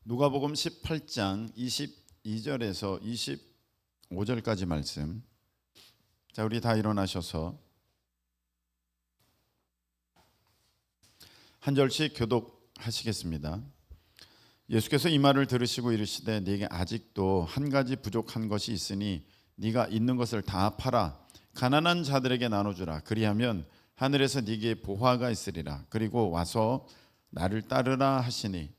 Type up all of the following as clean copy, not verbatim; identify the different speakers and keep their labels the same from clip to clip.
Speaker 1: 누가복음 18장 22절에서 25절까지 말씀. 자, 우리 다 일어나셔서 한 절씩 교독하시겠습니다. 예수께서 이 말을 들으시고 이르시되 네게 아직도 한 가지 부족한 것이 있으니 네가 있는 것을 다 팔아 가난한 자들에게 나눠주라. 그리하면 하늘에서 네게 보화가 있으리라. 그리고 와서 나를 따르라 하시니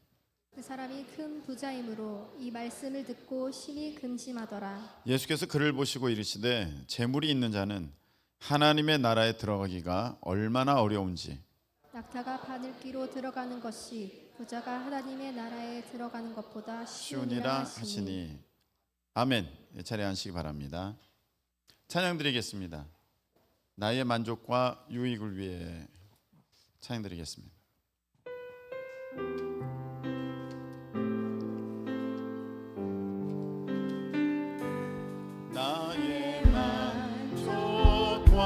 Speaker 2: 그 사람이 큰 부자이므로 이 말씀을 듣고 심히 근심하더라.
Speaker 1: 예수께서 그를 보시고 이르시되 재물이 있는 자는 하나님의 나라에 들어가기가 얼마나 어려운지
Speaker 2: 낙타가 바늘귀로 들어가는 것이 부자가 하나님의 나라에 들어가는 것보다 쉬우니라
Speaker 1: 쉬우니라
Speaker 2: 하시니.
Speaker 1: 하시니. 아멘. 차례 앉으시기 바랍니다. 찬양 드리겠습니다. 나의 만족과 유익을 위해 찬양 드리겠습니다. 나의 만족과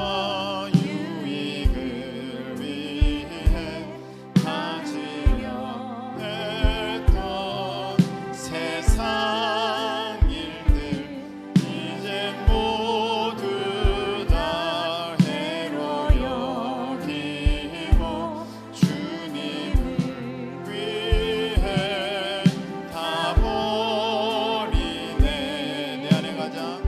Speaker 1: 유익을 위해 가지려 했던 세상 일들 이제 모두 다 해로 여기고 주님을 위해 다 버리네. 내 안에 가장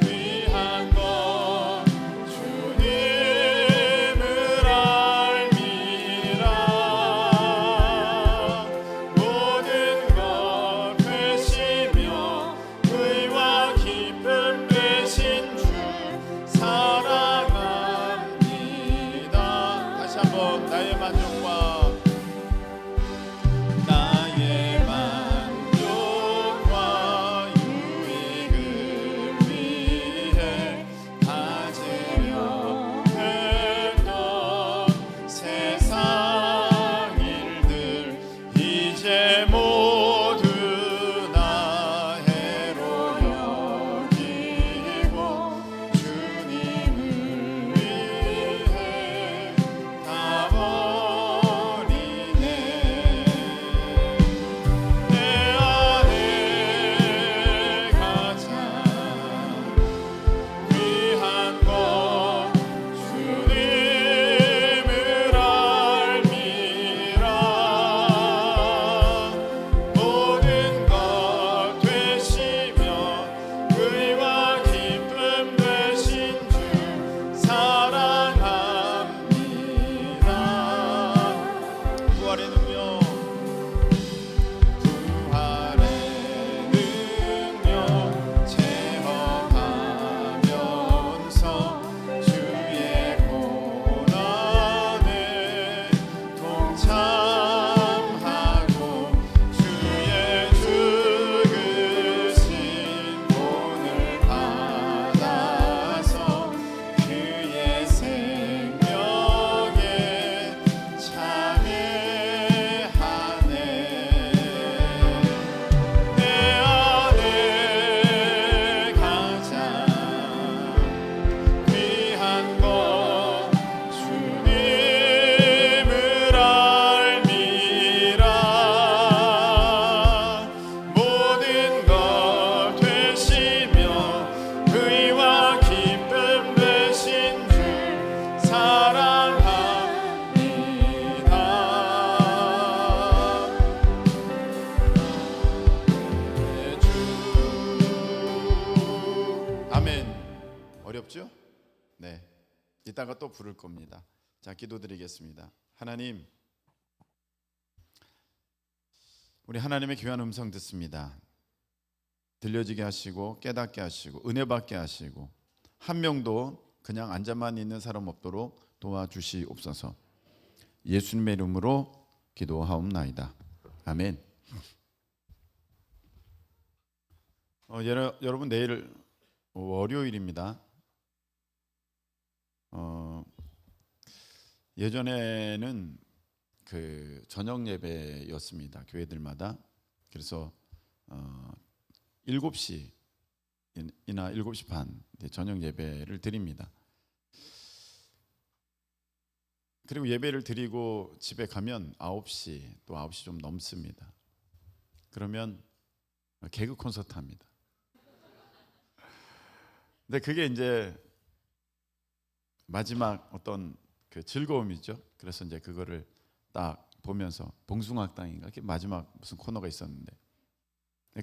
Speaker 1: 귀한 것 주님을 알미라. 모든 것 되시며 의와 기쁨 되신 주 사랑합니다. 다시 한번 나의 만족과 유익을 위해 가지려 했던 세상 일들 이제 모두 다 해로 여기고 주님을 위해 다 버리네. 내 안에 가장 귀한 것 주님을 알미라. 모든 것 되시며 의와 기쁨 되신 주 사랑합니다. 부활의 능력 체험하면서 주의 고난에 동참하고 주의 죽으신 본을 받아서 그의 생명에 참여하네. 내 안에 가장 귀한 것 주님을 알미라. 모든 것 되시며 의와 기쁨 되신 주 사랑합니다. 아멘. 어렵죠? 네. 이따가 또 부를 겁니다. 자, 기도드리겠습니다. 하나님, 우리 하나님의 귀한 음성 듣습니다. 들려지게 하시고 깨닫게 하시고 은혜 받게 하시고 한 명도 그냥 앉아만 있는 사람 없도록 도와주시옵소서. 예수님의 이름으로 기도하옵나이다. 아멘. 여러분 내일 월요일입니다. 예전에는 그 저녁 예배였습니다. 교회들마다. 그래서 7시나 7시 반 저녁 예배를 드립니다. 그리고 예배를 드리고 집에 가면 9시 또 9시 좀 넘습니다. 그러면 개그 콘서트 합니다. 근데 그게 이제 마지막 어떤 그 즐거움이죠. 그래서 이제 그거를 딱 보면서 봉숭아학당인가 이렇게 마지막 무슨 코너가 있었는데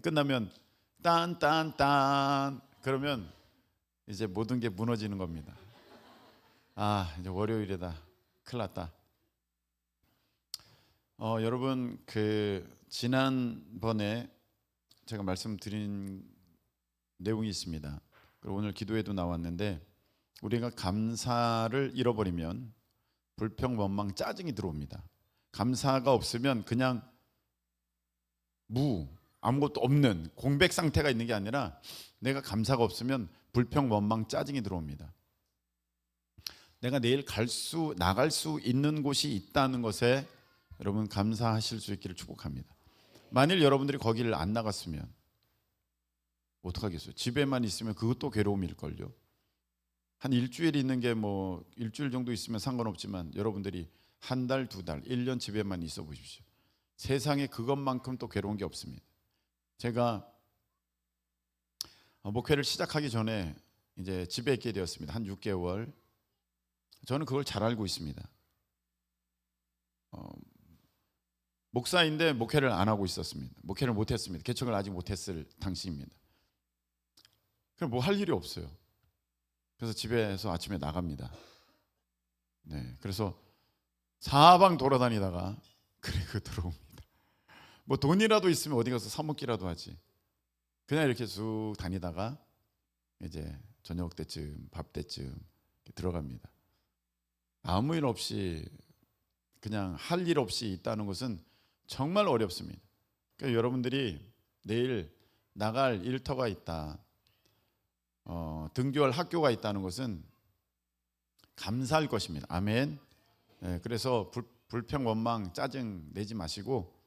Speaker 1: 끝나면 딴딴딴 그러면 이제 모든 게 무너지는 겁니다. 아, 이제 월요일이다. 큰일 났다. 여러분 그 지난번에 제가 말씀드린 내용이 있습니다. 그리고 오늘 기도에도 나왔는데 우리가 감사를 잃어버리면 불평, 원망, 짜증이 들어옵니다. 감사가 없으면 그냥 아무것도 없는 공백 상태가 있는 게 아니라 내가 감사가 없으면 불평, 원망, 짜증이 들어옵니다. 내가 내일 나갈 수 있는 곳이 있다는 것에 여러분 감사하실 수 있기를 축복합니다. 만일 여러분들이 거기를 안 나갔으면 어떡하겠어요? 집에만 있으면 그것도 괴로움일걸요. 한 일주일 있는 게 뭐 일주일 정도 있으면 상관없지만 여러분들이 한 달, 두 달, 1년 집에만 있어 보십시오. 세상에 그것만큼 또 괴로운 게 없습니다. 제가 목회를 시작하기 전에 이제 집에 있게 되었습니다. 한 6개월. 저는 그걸 잘 알고 있습니다. 목사인데 목회를 안 하고 있었습니다. 목회를 못했습니다. 개척을 아직 못했을 당시입니다. 그럼 뭐 할 일이 없어요. 그래서 집에서 아침에 나갑니다. 네, 그래서 사방 돌아다니다가 그리고 들어옵니다. 뭐 돈이라도 있으면 어디 가서 사 먹기라도 하지. 그냥 이렇게 쭉 다니다가 이제 저녁 때쯤, 밥 때쯤 들어갑니다. 아무 일 없이 그냥 할 일 없이 있다는 것은 정말 어렵습니다. 그러니까 여러분들이 내일 나갈 일터가 있다, 등교할 학교가 있다는 것은 감사할 것입니다. 아멘. 네, 그래서 불평, 원망, 짜증 내지 마시고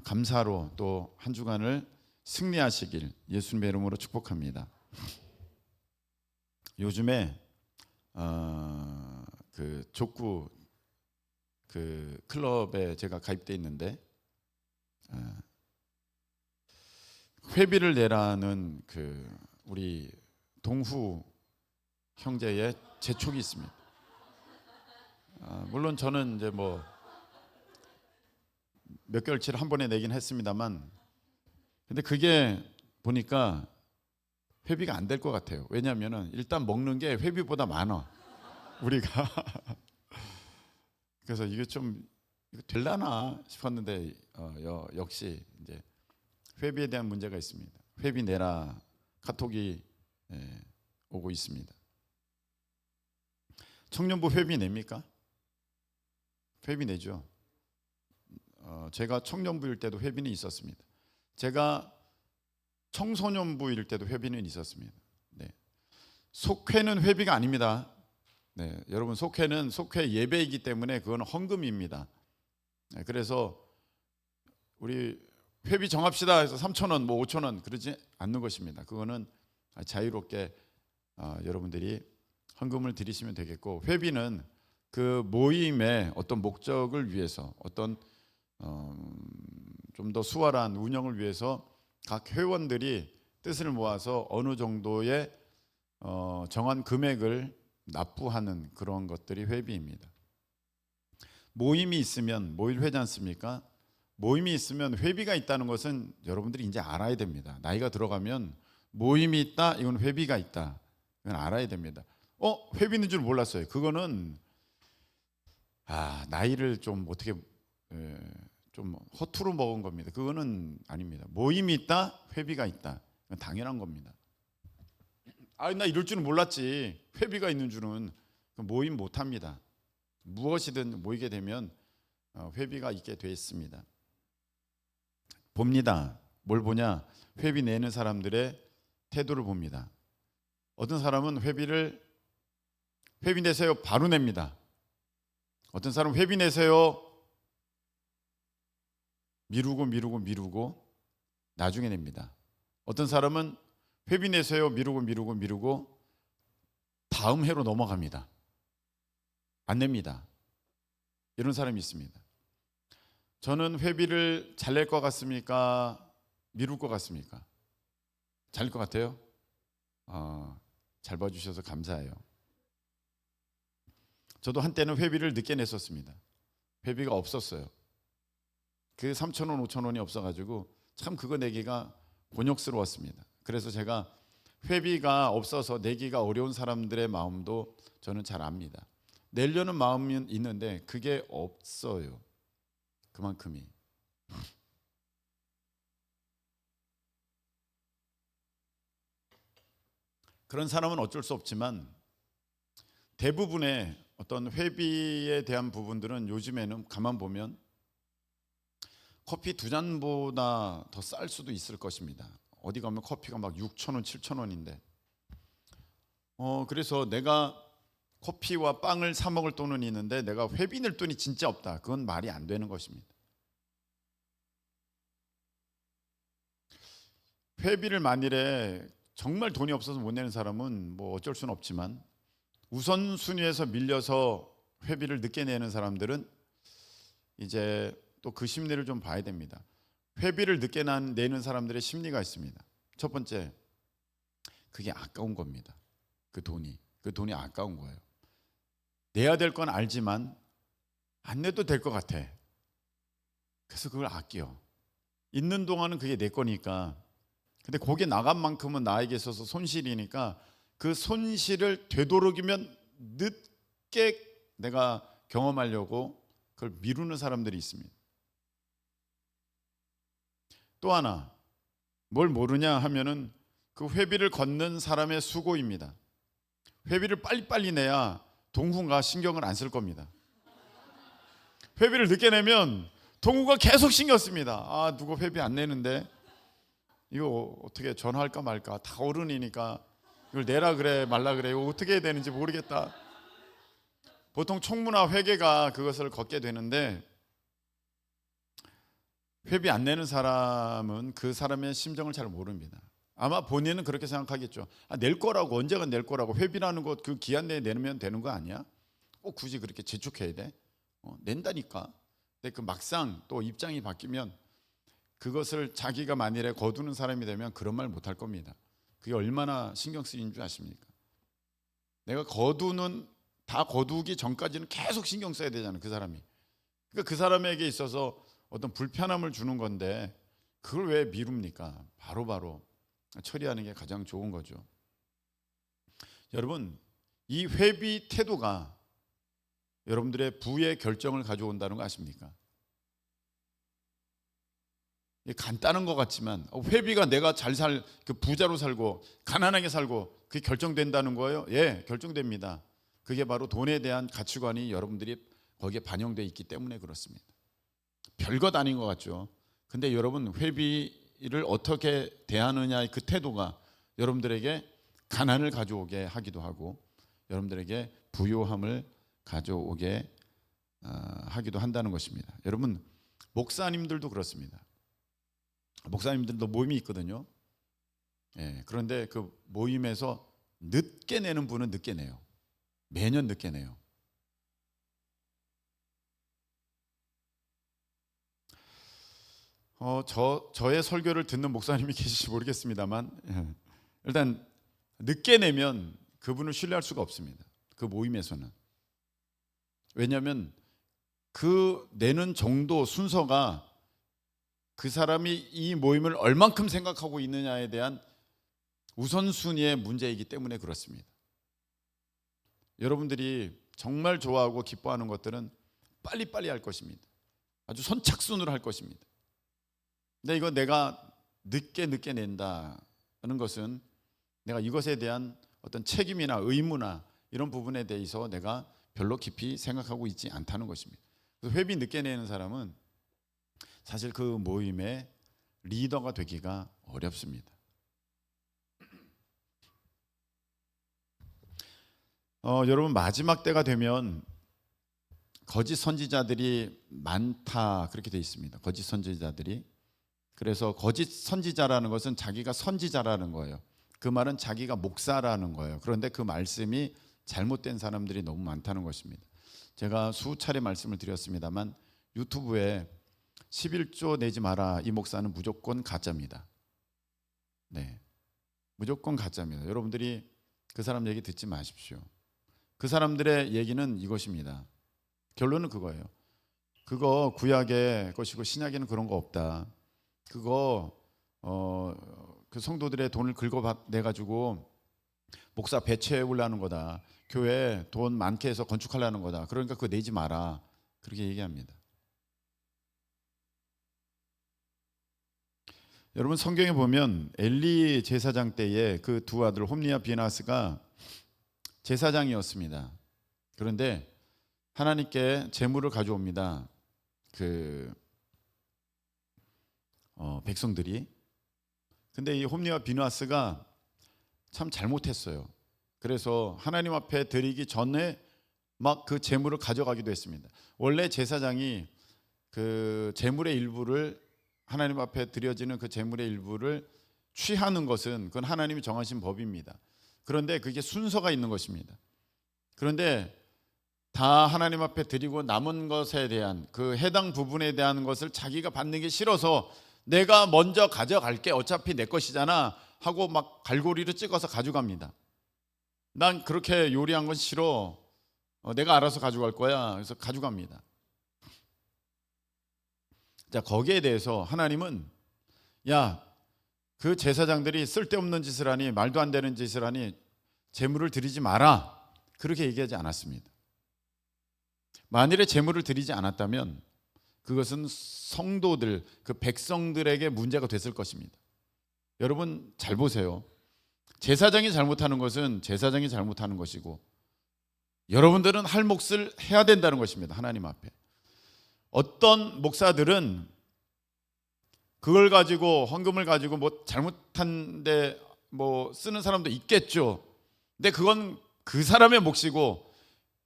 Speaker 1: 감사로 또 한 주간을 승리하시길 예수님의 이름으로 축복합니다. 요즘에 그 족구 그 클럽에 제가 가입돼 있는데 회비를 내라는 그 우리 동후 형제의 재촉이 있습니다. 물론 저는 이제 뭐 몇 개월치를 한 번에 내긴 했습니다만, 근데 그게 보니까 회비가 안 될 것 같아요. 왜냐하면은 일단 먹는 게 회비보다 많아 우리가. 그래서 이게 좀 이거 될라나 싶었는데 역시 이제 회비에 대한 문제가 있습니다. 회비 내라 카톡이 오고 있습니다. 청년부 회비 냅니까? 회비 내죠. 제가 청년부일 때도 회비는 있었습니다. 제가 청소년부일 때도 회비는 있었습니다. 네. 속회는 회비가 아닙니다. 네, 여러분 속회는 속회 예배이기 때문에 그건 헌금입니다. 네, 그래서 우리 회비 정합시다 해서 3,000원, 뭐 5,000원 그러지 않는 것입니다. 그거는 자유롭게 여러분들이 헌금을 드리시면 되겠고, 회비는 그 모임의 어떤 목적을 위해서 어떤 좀 더 수월한 운영을 위해서 각 회원들이 뜻을 모아서 어느 정도의 정한 금액을 납부하는 그런 것들이 회비입니다. 모임이 있으면 모일회지 않습니까? 모임이 있으면 회비가 있다는 것은 여러분들이 이제 알아야 됩니다. 나이가 들어가면 모임이 있다, 이건 회비가 있다, 이건 알아야 됩니다. 회비 있는 줄 몰랐어요. 그거는 나이를 좀 어떻게 좀 허투루 먹은 겁니다. 그거는 아닙니다. 모임이 있다, 회비가 있다, 이건 당연한 겁니다. 나 이럴 줄은 몰랐지. 회비가 있는 줄은. 모임 못합니다. 무엇이든 모이게 되면 회비가 있게 돼 있습니다. 봅니다. 뭘 보냐? 회비 내는 사람들의 태도를 봅니다. 어떤 사람은 회비 내세요 바로 냅니다. 어떤 사람은 회비 내세요 미루고 나중에 냅니다. 어떤 사람은 회비 내세요 미루고 다음 해로 넘어갑니다. 안 냅니다. 이런 사람이 있습니다. 저는 회비를 잘 낼 것 같습니까? 미룰 것 같습니까? 잘 낼 것 같아요? 잘 봐주셔서 감사해요. 저도 한때는 회비를 늦게 냈었습니다. 회비가 없었어요. 그 3,000원, 5,000원이 없어가지고 참 그거 내기가 곤욕스러웠습니다. 그래서 제가 회비가 없어서 내기가 어려운 사람들의 마음도 저는 잘 압니다. 내려는 마음은 있는데 그게 없어요. 그만큼이. 그런 사람은 어쩔 수 없지만 대부분의 어떤 회비에 대한 부분들은 요즘에는 가만 보면 커피 2잔보다 더 쌀 수도 있을 것입니다. 어디 가면 커피가 막 6,000원, 7,000원인데 그래서 내가 커피와 빵을 사 먹을 돈은 있는데 내가 회비 낼 돈이 진짜 없다. 그건 말이 안 되는 것입니다. 회비를 만일에 정말 돈이 없어서 못 내는 사람은 뭐 어쩔 수는 없지만 우선순위에서 밀려서 회비를 늦게 내는 사람들은 이제 또 그 심리를 좀 봐야 됩니다. 회비를 늦게 내는 사람들의 심리가 있습니다. 첫 번째, 그게 아까운 겁니다. 그 돈이 아까운 거예요. 내야 될 건 알지만 안 내도 될 것 같아. 그래서 그걸 아껴. 있는 동안은 그게 내 거니까. 근데 거기에 나간 만큼은 나에게 있어서 손실이니까 그 손실을 되도록이면 늦게 내가 경험하려고 그걸 미루는 사람들이 있습니다. 또 하나, 뭘 모르냐 하면은 그 회비를 걷는 사람의 수고입니다. 회비를 빨리빨리 내야 동후가 신경을 안 쓸 겁니다. 회비를 늦게 내면 동후가 계속 신경 씁니다. 누가 회비 안 내는데 이거 어떻게 전화할까 말까. 다 어른이니까 이걸 내라 그래 말라 그래. 이거 어떻게 해야 되는지 모르겠다. 보통 총무나 회계가 그것을 걷게 되는데 회비 안 내는 사람은 그 사람의 심정을 잘 모릅니다. 아마 본인은 그렇게 생각하겠죠. 낼 거라고, 언제가 낼 거라고. 회비라는 것 그 기한 내에 내면 되는 거 아니야? 꼭 굳이 그렇게 재촉해야 돼? 낸다니까. 근데 그 막상 또 입장이 바뀌면 그것을 자기가 만일에 거두는 사람이 되면 그런 말 못할 겁니다. 그게 얼마나 신경 쓰이는 줄 아십니까? 내가 다 거두기 전까지는 계속 신경 써야 되잖아요. 그 사람이. 그러니까 그 사람에게 있어서 어떤 불편함을 주는 건데 그걸 왜 미룹니까? 바로바로 처리하는 게 가장 좋은 거죠. 여러분, 이 회비 태도가 여러분들의 부의 결정을 가져온다는 거 아십니까? 간단한 것 같지만 회비가 내가 그 부자로 살고 가난하게 살고 그게 결정된다는 거예요? 예, 결정됩니다. 그게 바로 돈에 대한 가치관이 여러분들이 거기에 반영되어 있기 때문에 그렇습니다. 별것 아닌 것 같죠. 근데 여러분, 회비를 어떻게 대하느냐의 그 태도가 여러분들에게 가난을 가져오게 하기도 하고 여러분들에게 부요함을 가져오게 하기도 한다는 것입니다. 여러분, 목사님들도 그렇습니다. 목사님들도 모임이 있거든요. 예, 그런데 그 모임에서 늦게 내는 분은 늦게 내요. 매년 늦게 내요. 저의 설교를 듣는 목사님이 계실지 모르겠습니다만 일단 늦게 내면 그분을 신뢰할 수가 없습니다. 그 모임에서는. 왜냐하면 그 내는 정도 순서가 그 사람이 이 모임을 얼만큼 생각하고 있느냐에 대한 우선순위의 문제이기 때문에 그렇습니다. 여러분들이 정말 좋아하고 기뻐하는 것들은 빨리빨리 할 것입니다. 아주 선착순으로 할 것입니다. 근데 이거 내가 늦게 낸다는 것은 내가 이것에 대한 어떤 책임이나 의무나 이런 부분에 대해서 내가 별로 깊이 생각하고 있지 않다는 것입니다. 그래서 회비 늦게 내는 사람은 사실 그 모임의 리더가 되기가 어렵습니다. 여러분, 마지막 때가 되면 거짓 선지자들이 많다 그렇게 되어 있습니다. 거짓 선지자들이. 그래서 거짓 선지자라는 것은 자기가 선지자라는 거예요. 그 말은 자기가 목사라는 거예요. 그런데 그 말씀이 잘못된 사람들이 너무 많다는 것입니다. 제가 수차례 말씀을 드렸습니다만 유튜브에 11조 내지 마라 이 목사는 무조건 가짜입니다. 네, 무조건 가짜입니다. 여러분들이 그 사람 얘기 듣지 마십시오. 그 사람들의 얘기는 이것입니다. 결론은 그거예요. 그거 구약의 것이고 신약에는 그런 거 없다. 그거 그 성도들의 돈을 긁어내 가지고 목사 배채우려는 거다. 교회 돈 많게 해서 건축하려는 거다. 그러니까 그거 내지 마라. 그렇게 얘기합니다. 여러분 성경에 보면 엘리 제사장 때에 그 두 아들 홈리와 비나스가 제사장이었습니다. 그런데 하나님께 제물을 가져옵니다. 그 백성들이. 근데 이 홈리와 비나스가 참 잘못했어요. 그래서 하나님 앞에 드리기 전에 막 그 제물을 가져가기도 했습니다. 원래 제사장이 그 제물의 일부를 하나님 앞에 드려지는 그 제물의 일부를 취하는 것은 그건 하나님이 정하신 법입니다. 그런데 그게 순서가 있는 것입니다. 그런데 다 하나님 앞에 드리고 남은 것에 대한 그 해당 부분에 대한 것을 자기가 받는 게 싫어서 내가 먼저 가져갈게 어차피 내 것이잖아 하고 막 갈고리를 찍어서 가져갑니다. 난 그렇게 요리한 건 싫어. 내가 알아서 가져갈 거야. 그래서 가져갑니다. 자, 거기에 대해서 하나님은 야, 그 제사장들이 쓸데없는 짓을 하니 말도 안 되는 짓을 하니 제물을 드리지 마라. 그렇게 얘기하지 않았습니다. 만일에 제물을 드리지 않았다면 그것은 성도들, 그 백성들에게 문제가 됐을 것입니다. 여러분 잘 보세요. 제사장이 잘못하는 것은 제사장이 잘못하는 것이고 여러분들은 할 몫을 해야 된다는 것입니다. 하나님 앞에. 어떤 목사들은 그걸 가지고 헌금을 가지고 뭐 잘못한데 뭐 쓰는 사람도 있겠죠. 근데 그건 그 사람의 몫이고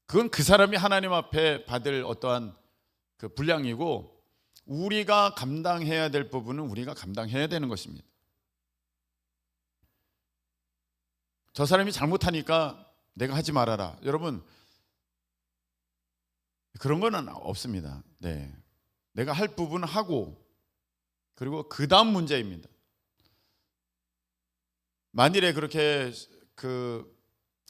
Speaker 1: 그건 그 사람이 하나님 앞에 받을 어떠한 그 분량이고 우리가 감당해야 될 부분은 우리가 감당해야 되는 것입니다. 저 사람이 잘못하니까 내가 하지 말아라. 여러분 그런 거는 없습니다. 네, 내가 할 부분은 하고 그리고 그 다음 문제입니다. 만일에 그렇게 그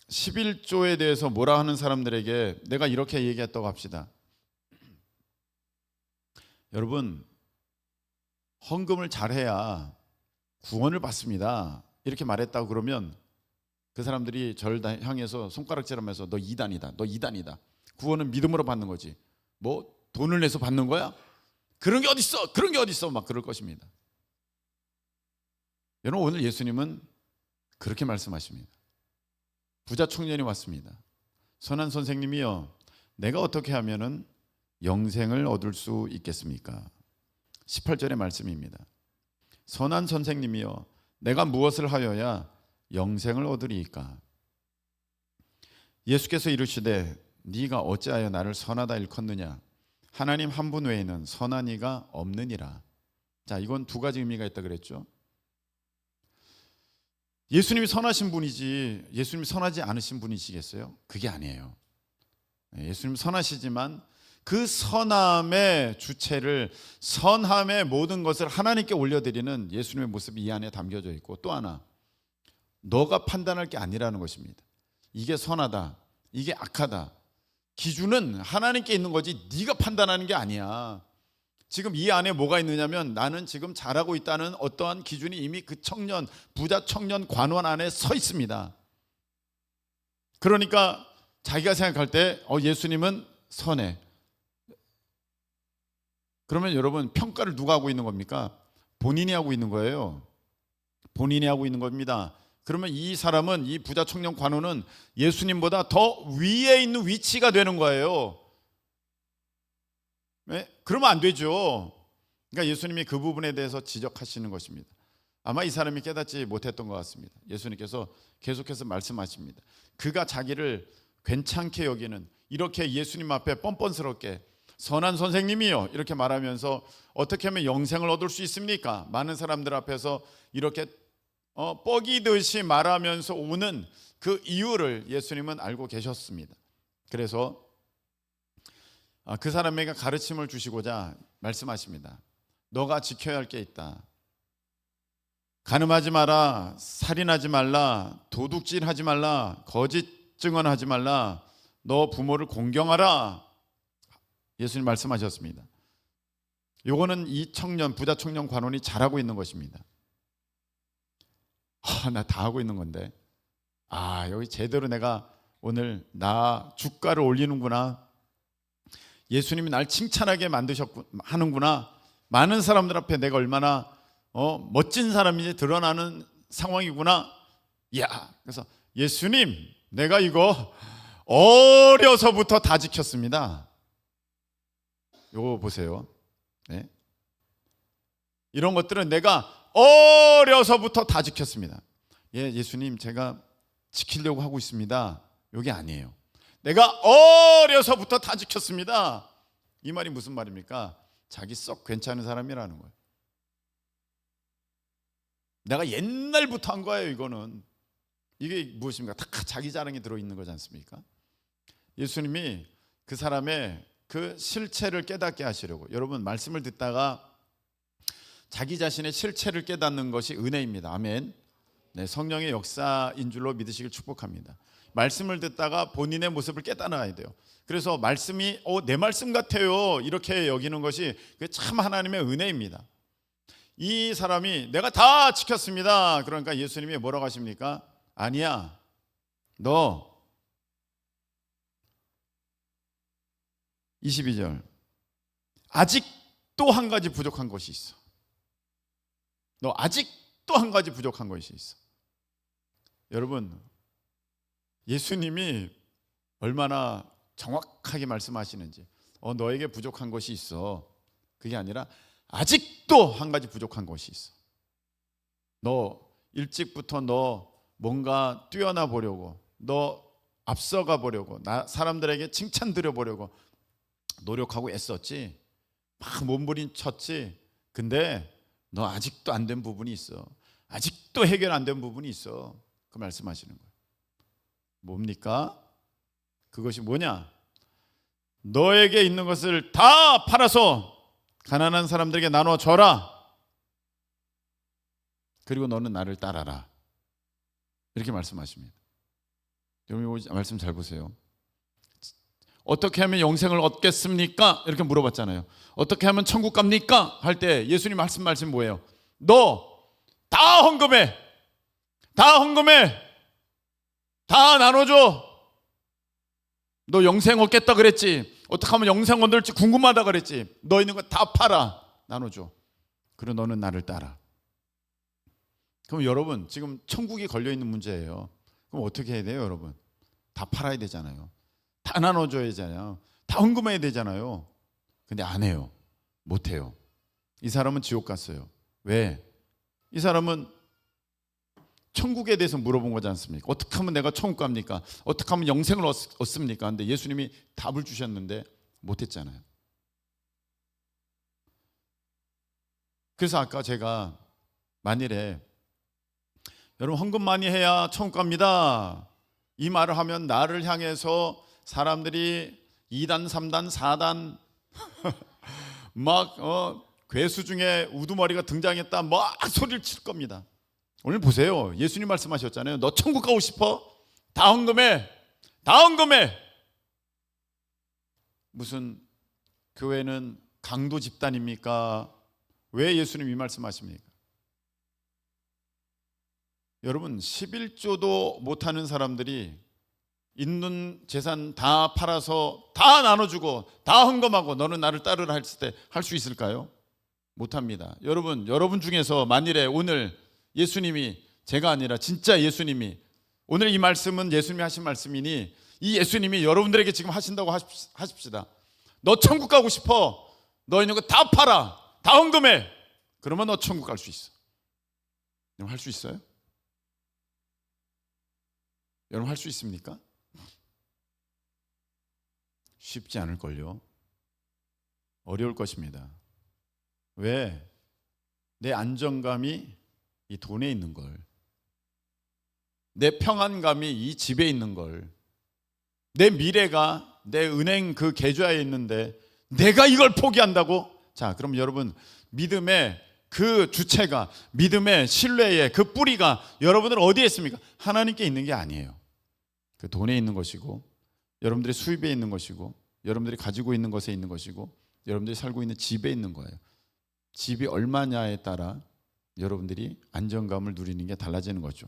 Speaker 1: 11조에 대해서 뭐라 하는 사람들에게 내가 이렇게 얘기했다고 합시다. 여러분 헌금을 잘해야 구원을 받습니다. 이렇게 말했다고 그러면 그 사람들이 저를 향해서 손가락질하면서 너 이단이다. 너 이단이다. 구원은 믿음으로 받는 거지. 뭐 돈을 내서 받는 거야? 그런 게 어딨어? 그런 게 어딨어? 막 그럴 것입니다. 여러분 오늘 예수님은 그렇게 말씀하십니다. 부자 청년이 왔습니다. 선한 선생님이여 내가 어떻게 하면은 영생을 얻을 수 있겠습니까? 18절의 말씀입니다. 선한 선생님이여 내가 무엇을 하여야 영생을 얻으리이까? 예수께서 이르시되 네가 어찌하여 나를 선하다 일컫느냐? 하나님 한 분 외에는 선한 이가 없느니라. 자, 이건 두 가지 의미가 있다 그랬죠. 예수님이 선하신 분이지 예수님이 선하지 않으신 분이시겠어요? 그게 아니에요. 예수님 선하시지만 그 선함의 주체를 선함의 모든 것을 하나님께 올려드리는 예수님의 모습이 이 안에 담겨져 있고 또 하나 너가 판단할 게 아니라는 것입니다. 이게 선하다, 이게 악하다. 기준은 하나님께 있는 거지 네가 판단하는 게 아니야. 지금 이 안에 뭐가 있느냐면 나는 지금 잘하고 있다는 어떠한 기준이 이미 그 청년, 부자 청년 관원 안에 서 있습니다. 그러니까 자기가 생각할 때 예수님은 선해. 그러면 여러분 평가를 누가 하고 있는 겁니까? 본인이 하고 있는 거예요. 본인이 하고 있는 겁니다. 그러면 이 사람은 이 부자 청년 관원은 예수님보다 더 위에 있는 위치가 되는 거예요. 네? 그러면 안 되죠. 그러니까 예수님이 그 부분에 대해서 지적하시는 것입니다. 아마 이 사람이 깨닫지 못했던 것 같습니다. 예수님께서 계속해서 말씀하십니다. 그가 자기를 괜찮게 여기는 이렇게 예수님 앞에 뻔뻔스럽게 선한 선생님이요 이렇게 말하면서 어떻게 하면 영생을 얻을 수 있습니까? 많은 사람들 앞에서 이렇게 뻐기듯이 말하면서 오는 그 이유를 예수님은 알고 계셨습니다. 그래서 그 사람에게 가르침을 주시고자 말씀하십니다. 너가 지켜야 할 게 있다. 간음하지 마라, 살인하지 말라, 도둑질하지 말라, 거짓 증언하지 말라, 너 부모를 공경하라. 예수님 말씀하셨습니다. 요거는 이 청년, 부자 청년 관원이 잘하고 있는 것입니다. 나 다 하고 있는 건데, 여기 제대로 내가 오늘 나 주가를 올리는구나, 예수님이 날 칭찬하게 하는구나, 많은 사람들 앞에 내가 얼마나 멋진 사람인지 드러나는 상황이구나. 그래서 예수님, 내가 이거 어려서부터 다 지켰습니다. 요거 보세요. 네? 이런 것들은 내가 어려서부터 다 지켰습니다. 예수님, 제가 지키려고 하고 있습니다. 요게 아니에요. 내가 어려서부터 다 지켰습니다. 이 말이 무슨 말입니까? 자기 썩 괜찮은 사람이라는 거예요. 내가 옛날부터 한 거예요. 이거는 이게 무엇입니까? 다 자기 자랑이 들어있는 거지 않습니까? 예수님이 그 사람의 그 실체를 깨닫게 하시려고, 여러분 말씀을 듣다가 자기 자신의 실체를 깨닫는 것이 은혜입니다. 아멘. 네, 성령의 역사인 줄로 믿으시길 축복합니다. 말씀을 듣다가 본인의 모습을 깨달아야 돼요. 그래서 말씀이 내 말씀 같아요, 이렇게 여기는 것이 참 하나님의 은혜입니다. 이 사람이 내가 다 지켰습니다. 그러니까 예수님이 뭐라고 하십니까? 아니야, 너 22절 아직도 한 가지 부족한 것이 있어. 너 아직도 한 가지 부족한 것이 있어. 여러분, 예수님이 얼마나 정확하게 말씀하시는지, 너에게 부족한 것이 있어, 그게 아니라 아직도 한 가지 부족한 것이 있어. 너 일찍부터 너 뭔가 뛰어나 보려고, 너 앞서가 보려고, 사람들에게 칭찬 드려 보려고 노력하고 애썼지, 막 몸부림쳤지. 근데 너 아직도 안 된 부분이 있어. 아직도 해결 안 된 부분이 있어. 그 말씀하시는 거예요. 뭡니까? 그것이 뭐냐? 너에게 있는 것을 다 팔아서 가난한 사람들에게 나눠 줘라. 그리고 너는 나를 따라라. 이렇게 말씀하십니다. 여러분, 이 말씀 잘 보세요. 어떻게 하면 영생을 얻겠습니까? 이렇게 물어봤잖아요. 어떻게 하면 천국 갑니까? 할 때 예수님 말씀 뭐예요? 너 다 헌금해. 다 헌금해. 다 나눠줘. 너 영생 얻겠다 그랬지. 어떻게 하면 영생 얻을지 궁금하다 그랬지. 너 있는 거 다 팔아. 나눠줘. 그리고 너는 나를 따라. 그럼 여러분, 지금 천국이 걸려있는 문제예요. 그럼 어떻게 해야 돼요, 여러분? 다 팔아야 되잖아요. 다 나눠줘야 되잖아요. 다 헌금해야 되잖아요. 근데 안 해요. 못 해요. 이 사람은 지옥 갔어요. 왜? 이 사람은 천국에 대해서 물어본 거지 않습니까? 어떻게 하면 내가 천국 갑니까? 어떻게 하면 영생을 얻습니까? 근데 예수님이 답을 주셨는데 못 했잖아요. 그래서 아까 제가 만일에 여러분 헌금 많이 해야 천국 갑니다, 이 말을 하면 나를 향해서 사람들이 2단, 3단, 4단 막 괴수 중에 우두머리가 등장했다 막 소리를 칠 겁니다. 오늘 보세요. 예수님 말씀하셨잖아요. 너 천국 가고 싶어? 다 헌금해. 다 헌금해. 무슨 교회는 강도 집단입니까? 왜 예수님 이 말씀하십니까? 여러분, 11조도 못하는 사람들이 있는 재산 다 팔아서 다 나눠주고 다 헌금하고 너는 나를 따르라 했을 때 할 수 있을까요? 못합니다. 여러분 중에서 만일에 오늘 예수님이, 제가 아니라 진짜 예수님이, 오늘 이 말씀은 예수님이 하신 말씀이니 이 예수님이 여러분들에게 지금 하신다고 하십시다. 너 천국 가고 싶어? 너 있는 거 다 팔아. 다 헌금해. 그러면 너 천국 갈 수 있어. 여러분 할 수 있어요? 여러분 할 수 있습니까? 쉽지 않을걸요. 어려울 것입니다. 왜? 내 안정감이 이 돈에 있는 걸, 내 평안감이 이 집에 있는 걸, 내 미래가 내 은행 그 계좌에 있는데 내가 이걸 포기한다고? 자, 그럼 여러분, 믿음의 그 주체가, 믿음의 신뢰의 그 뿌리가 여러분들 어디에 있습니까? 하나님께 있는 게 아니에요. 그 돈에 있는 것이고, 여러분들의 수입에 있는 것이고, 여러분들이 가지고 있는 것에 있는 것이고, 여러분들이 살고 있는 집에 있는 거예요. 집이 얼마냐에 따라 여러분들이 안정감을 누리는 게 달라지는 거죠.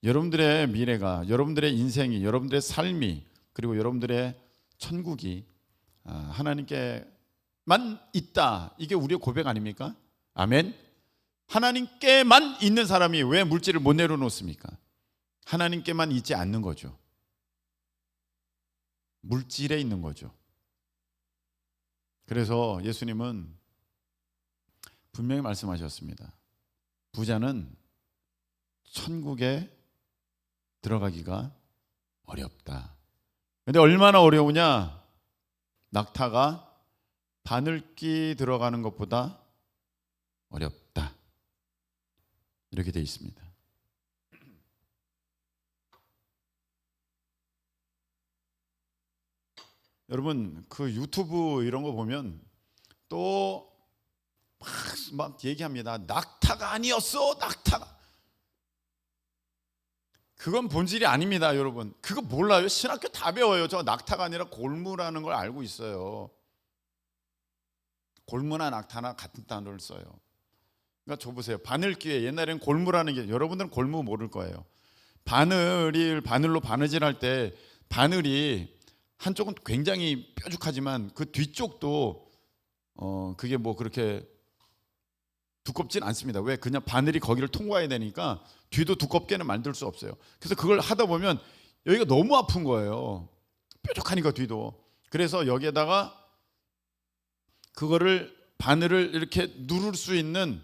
Speaker 1: 여러분들의 미래가, 여러분들의 인생이, 여러분들의 삶이, 그리고 여러분들의 천국이 하나님께만 있다. 이게 우리의 고백 아닙니까? 아멘. 하나님께만 있는 사람이 왜 물질을 못 내려놓습니까? 하나님께만 있지 않는 거죠. 물질에 있는 거죠. 그래서 예수님은 분명히 말씀하셨습니다. 부자는 천국에 들어가기가 어렵다. 근데 얼마나 어려우냐? 낙타가 바늘귀 들어가는 것보다 어렵다. 이렇게 되어 있습니다. 여러분, 그 유튜브 이런 거 보면 또 막 얘기합니다. 낙타가 아니었어, 낙타가. 그건 본질이 아닙니다, 여러분. 그거 몰라요? 신학교 다 배워요. 저 낙타가 아니라 골무라는 걸 알고 있어요. 골무나 낙타나 같은 단어를 써요. 그러니까 저 보세요. 바늘귀에 옛날에는 골무라는 게, 여러분들은 골무 모를 거예요. 바늘로 바느질할 때 바늘이 한쪽은 굉장히 뾰족하지만 그 뒤쪽도 그게 뭐 그렇게 두껍진 않습니다. 왜? 그냥 바늘이 거기를 통과해야 되니까 뒤도 두껍게는 만들 수 없어요. 그래서 그걸 하다 보면 여기가 너무 아픈 거예요. 뾰족하니까 뒤도. 그래서 여기에다가 그거를 바늘을 이렇게 누를 수 있는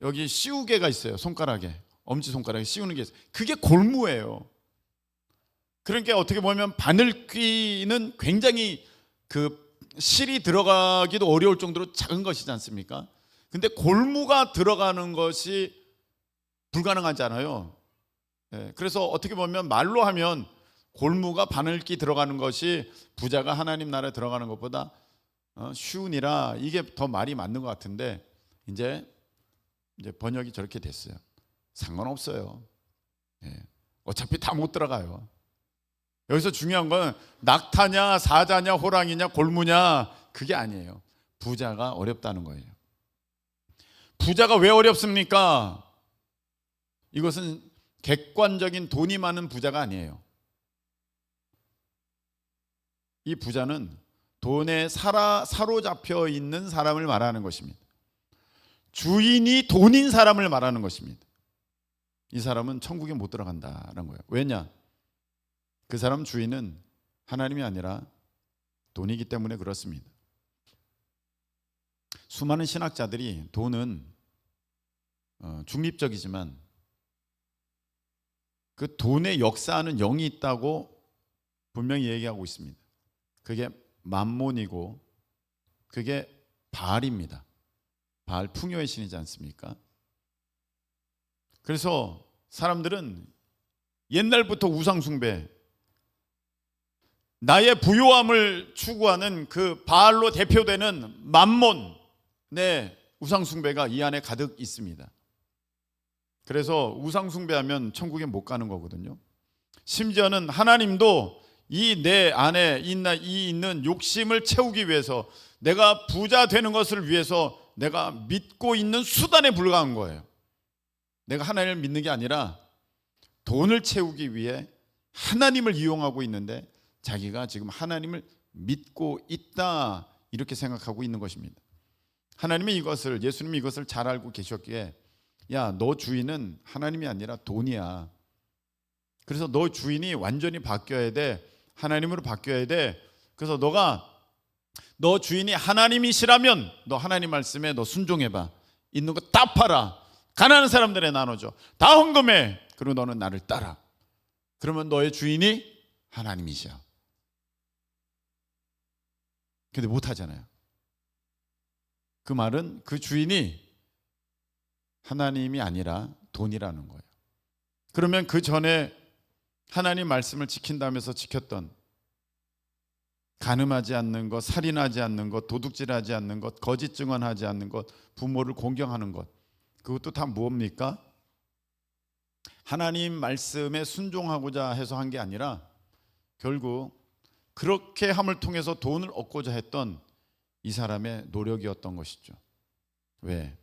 Speaker 1: 여기 씌우개가 있어요. 손가락에, 엄지손가락에 씌우는 게 있어요. 그게 골무예요. 그러니까 어떻게 보면 바늘귀는 굉장히 그 실이 들어가기도 어려울 정도로 작은 것이지 않습니까? 근데 골무가 들어가는 것이 불가능하잖아요. 그래서 어떻게 보면 말로 하면 골무가 바늘귀 들어가는 것이 부자가 하나님 나라에 들어가는 것보다 쉬우니라, 이게 더 말이 맞는 것 같은데 이제 번역이 저렇게 됐어요. 상관없어요. 어차피 다 못 들어가요. 여기서 중요한 건 낙타냐 사자냐 호랑이냐 골무냐 그게 아니에요. 부자가 어렵다는 거예요. 부자가 왜 어렵습니까? 이것은 객관적인 돈이 많은 부자가 아니에요. 이 부자는 돈에 사로잡혀 있는 사람을 말하는 것입니다. 주인이 돈인 사람을 말하는 것입니다. 이 사람은 천국에 못 들어간다는 거예요. 왜냐? 그 사람 주인은 하나님이 아니라 돈이기 때문에 그렇습니다. 수많은 신학자들이 돈은 중립적이지만 그 돈의 역사하는 영이 있다고 분명히 얘기하고 있습니다. 그게 만몬이고 그게 바알입니다. 바알 풍요의 신이지 않습니까? 그래서 사람들은 옛날부터 우상 숭배, 나의 부요함을 추구하는 그 바알로 대표되는 만몬의 우상 숭배가 이 안에 가득 있습니다. 그래서 우상 숭배하면 천국에 못 가는 거거든요. 심지어는 하나님도 이 내 안에 있는 욕심을 채우기 위해서, 내가 부자 되는 것을 위해서 내가 믿고 있는 수단에 불과한 거예요. 내가 하나님을 믿는 게 아니라 돈을 채우기 위해 하나님을 이용하고 있는데 자기가 지금 하나님을 믿고 있다, 이렇게 생각하고 있는 것입니다. 하나님이 이것을, 예수님이 이것을 잘 알고 계셨기에, 야, 너 주인은 하나님이 아니라 돈이야. 그래서 너 주인이 완전히 바뀌어야 돼. 하나님으로 바뀌어야 돼. 그래서 너 주인이 하나님이시라면 너 하나님 말씀에 너 순종해봐. 있는 거 다 팔아. 가난한 사람들에 나눠줘. 다 헌금해. 그리고 너는 나를 따라. 그러면 너의 주인이 하나님이셔. 근데 못하잖아요. 그 말은 그 주인이 하나님이 아니라 돈이라는 거예요. 그러면 그 전에 하나님 말씀을 지킨다면서 지켰던, 간음하지 않는 것, 살인하지 않는 것, 도둑질하지 않는 것, 거짓 증언하지 않는 것, 부모를 공경하는 것, 그것도 다 무엇입니까? 하나님 말씀에 순종하고자 해서 한 게 아니라 결국 그렇게 함을 통해서 돈을 얻고자 했던 이 사람의 노력이었던 것이죠. 왜?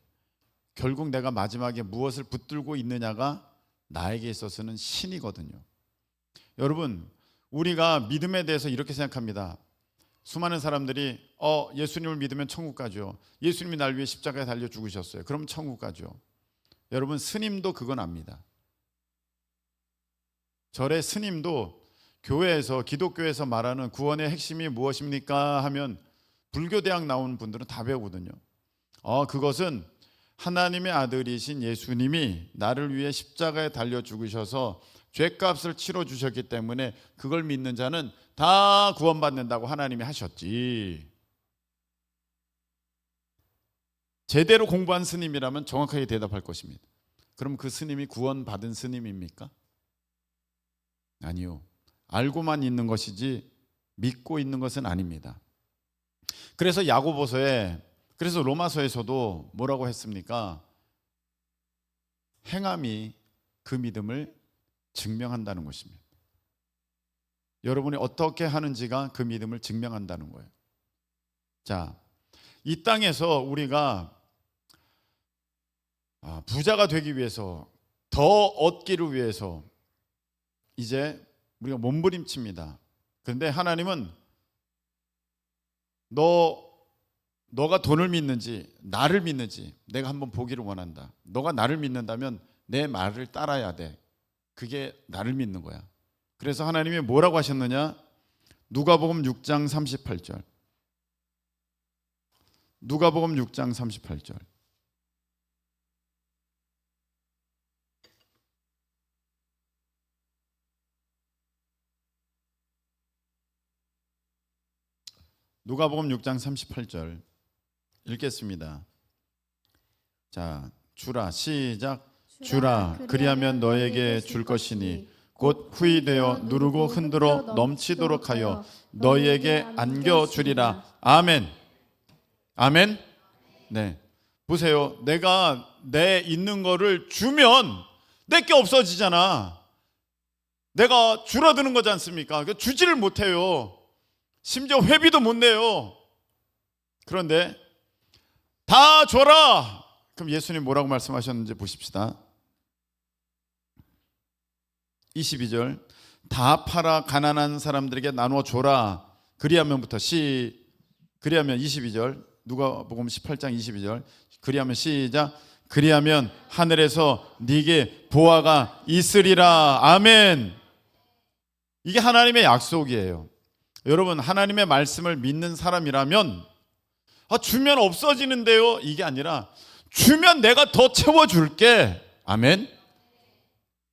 Speaker 1: 결국 내가 마지막에 무엇을 붙들고 있느냐가 나에게 있어서는 신이거든요. 여러분, 우리가 믿음에 대해서 이렇게 생각합니다. 수많은 사람들이 예수님을 믿으면 천국 가죠. 예수님이 날 위해 십자가에 달려 죽으셨어요. 그럼 천국 가죠. 여러분, 스님도 그건 압니다. 절의 스님도 교회에서, 기독교에서 말하는 구원의 핵심이 무엇입니까 하면 불교대학 나온 분들은 다 배우거든요. 그것은 하나님의 아들이신 예수님이 나를 위해 십자가에 달려 죽으셔서 죄값을 치러 주셨기 때문에 그걸 믿는 자는 다 구원받는다고 하나님이 하셨지. 제대로 공부한 스님이라면 정확하게 대답할 것입니다. 그럼 그 스님이 구원받은 스님입니까? 아니요. 알고만 있는 것이지 믿고 있는 것은 아닙니다. 그래서 야고보서에, 그래서 로마서에서도 뭐라고 했습니까? 행함이 그 믿음을 증명한다는 것입니다. 여러분이 어떻게 하는지가 그 믿음을 증명한다는 거예요. 자, 이 땅에서 우리가 부자가 되기 위해서, 더 얻기를 위해서 이제 우리가 몸부림칩니다. 그런데 하나님은 너가 돈을 믿는지 나를 믿는지 내가 한번 보기를 원한다. 너가 나를 믿는다면 내 말을 따라야 돼. 그게 나를 믿는 거야. 그래서 하나님이 뭐라고 하셨느냐? 누가복음 6장 38절. 누가복음 6장 38절. 누가복음 6장 38절 읽겠습니다. 자, 주라, 시작. 주라, 그리하면 너에게 줄 것이니 곧 후히 되어 누르고 흔들어 넘치도록 하여 너희에게 안겨주리라. 아멘. 아멘. 네, 보세요. 내가 내 있는 거를 주면 내게 없어지잖아. 내가 줄어드는 거지 않습니까? 주지를 못해요. 심지어 회비도 못 내요. 그런데 다 줘라. 그럼 예수님 뭐라고 말씀하셨는지 보십시다. 22절. 다 팔아 가난한 사람들에게 나누어 줘라. 그리하면부터 그리하면 22절. 누가복음 18장 22절. 그리하면 시작. 그리하면 하늘에서 네게 보화가 있으리라. 아멘. 이게 하나님의 약속이에요. 여러분, 하나님의 말씀을 믿는 사람이라면 주면 없어지는데요, 이게 아니라 주면 내가 더 채워줄게. 아멘.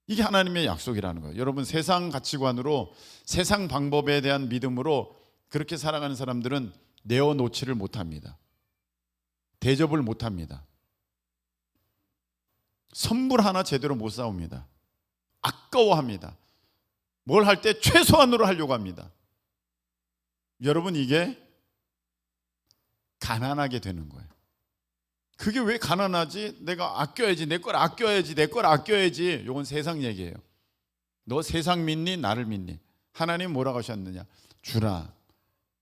Speaker 1: 이게 하나님의 약속이라는 거예요. 여러분, 세상 가치관으로, 세상 방법에 대한 믿음으로 그렇게 살아가는 사람들은 내어놓지를 못합니다. 대접을 못합니다. 선물 하나 제대로 못 사옵니다. 아까워합니다. 뭘 할 때 최소한으로 하려고 합니다. 여러분, 이게 가난하게 되는 거예요. 그게 왜 가난하지? 내가 아껴야지, 내 걸 아껴야지, 내 걸 아껴야지. 이건 세상 얘기예요. 너 세상 믿니? 나를 믿니? 하나님 뭐라고 하셨느냐? 주라.